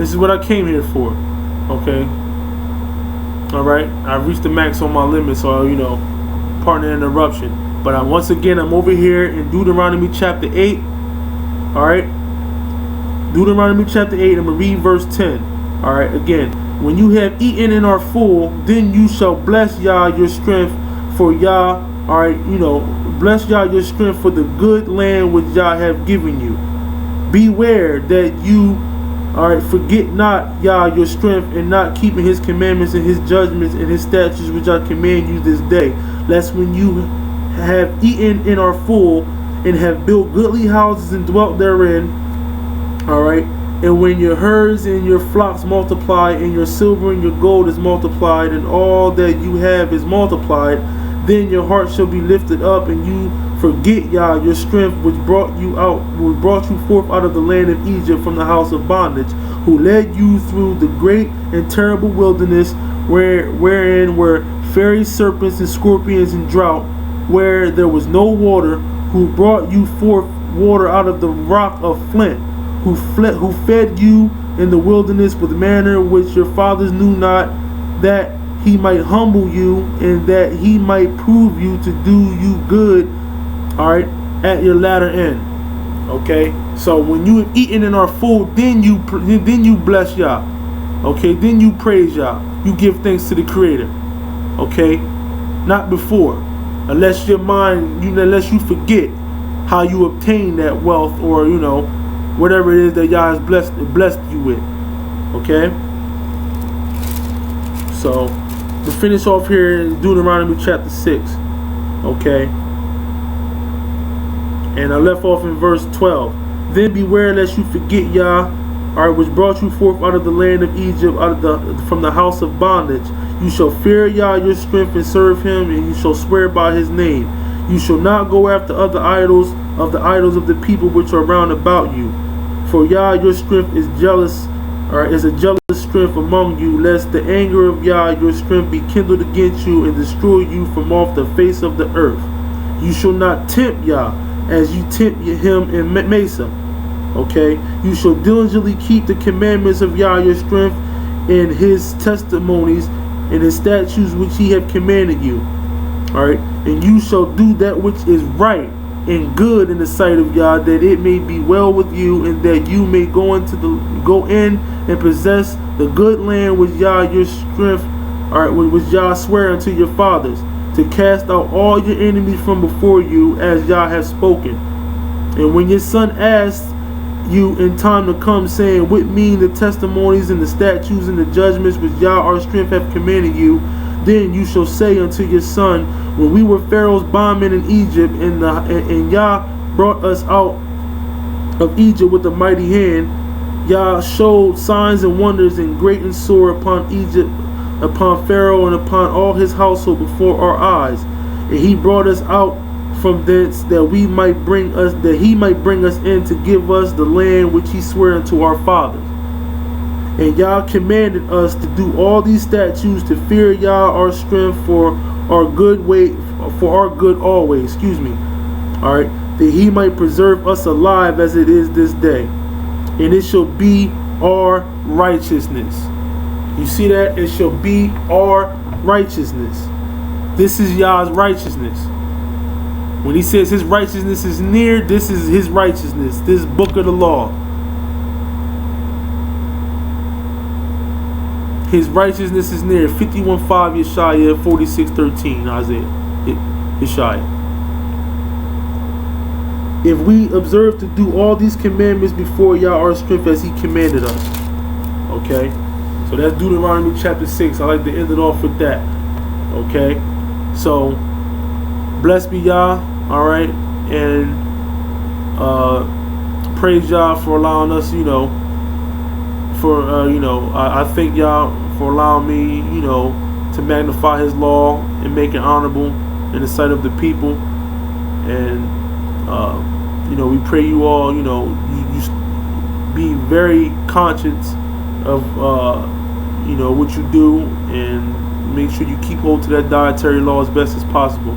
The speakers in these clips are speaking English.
This is what I came here for. Okay. All right. I reached the max on my limit, so pardon the interruption. But once again, I'm over here in Deuteronomy chapter 8. All right. Deuteronomy chapter 8. I'm gonna read verse 10. All right. Again, when you have eaten and are full, then you shall bless Yah your strength for Yah. All right. Bless Yah your strength for the good land which Yah have given you. Beware that you, all right, forget not Yah your strength, and not keeping his commandments and his judgments and his statutes which I command you this day, lest when you have eaten and are full, and have built goodly houses and dwelt therein, all right, and when your herds and your flocks multiply, and your silver and your gold is multiplied, and all that you have is multiplied, then your heart shall be lifted up, and you forget Yah your strength, which brought you forth out of the land of Egypt from the house of bondage, who led you through the great and terrible wilderness, wherein were fiery serpents and scorpions and drought, where there was no water, who brought you forth water out of the rock of flint, who fed you in the wilderness with manna which your fathers knew not, that he might humble you, and that he might prove you to do you good, all right, at your latter end. Okay, so when you have eaten and are full, then you bless Yah. Okay, then you praise Yah. You give thanks to the Creator. Okay, not before, unless your mind, unless you forget how you obtain that wealth, or whatever it is that Yah has blessed you with. Okay, so we finish off here in Deuteronomy chapter 6. Okay. And I left off in verse 12. Then beware lest you forget Yah, which brought you forth out of the land of Egypt, from the house of bondage. You shall fear Yah your strength and serve him, and you shall swear by his name. You shall not go after other idols of the people which are round about you. For Yah your strength is jealous, is a jealous strength among you, lest the anger of Yah your strength be kindled against you, and destroy you from off the face of the earth. You shall not tempt Yah, as you tempt him in Mesa. Okay, you shall diligently keep the commandments of Yah your strength, and his testimonies, and his statutes which he have commanded you. All right, and you shall do that which is right and good in the sight of Yah, that it may be well with you, and that you may go in and possess the good land which Yah your strength, all right, which Yah swear unto your fathers, to cast out all your enemies from before you, as Yah has spoken. And when your son asks you in time to come, saying, what mean the testimonies and the statutes and the judgments which Yah our strength have commanded you, then you shall say unto your son, when we were Pharaoh's bondmen in Egypt, and Yah brought us out of Egypt with a mighty hand, Yah showed signs and wonders and great and sore upon Egypt, upon Pharaoh and upon all his household before our eyes, and he brought us out from thence, that he might bring us in to give us the land which he swore unto our fathers. And Yah commanded us to do all these statutes, to fear Yah our strength for our good always. All right, that he might preserve us alive as it is this day, and it shall be our righteousness. You see that? It shall be our righteousness. This is Yah's righteousness. When he says his righteousness is near, this is his righteousness, this book of the law. His righteousness is near. 51:5 Yeshaya, 46:13 Isaiah. Yeshaya. If we observe to do all these commandments before Yah our strength as he commanded us. Okay? So that's Deuteronomy chapter 6. I like to end it off with that. Okay? So, blessed be Yah. Alright? And praise Yah for allowing us, I thank Yah for allowing me, to magnify his law and make it honorable in the sight of the people. And, we pray you all, you be very conscious of, what you do, and make sure you keep hold to that dietary law as best as possible.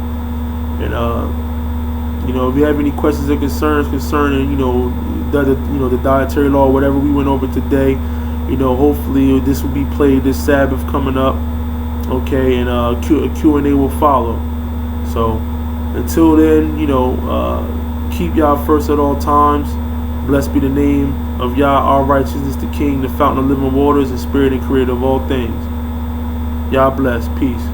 And, if you have any questions or concerns concerning, the dietary law, whatever we went over today, You know, hopefully this will be played this Sabbath coming up. Okay, and a Q&A will follow. So until then, you know, keep Yah first at all times. Blessed be the name of Yah, our righteousness, the King, the fountain of living waters, the spirit and creator of all things. Yah bless. Peace.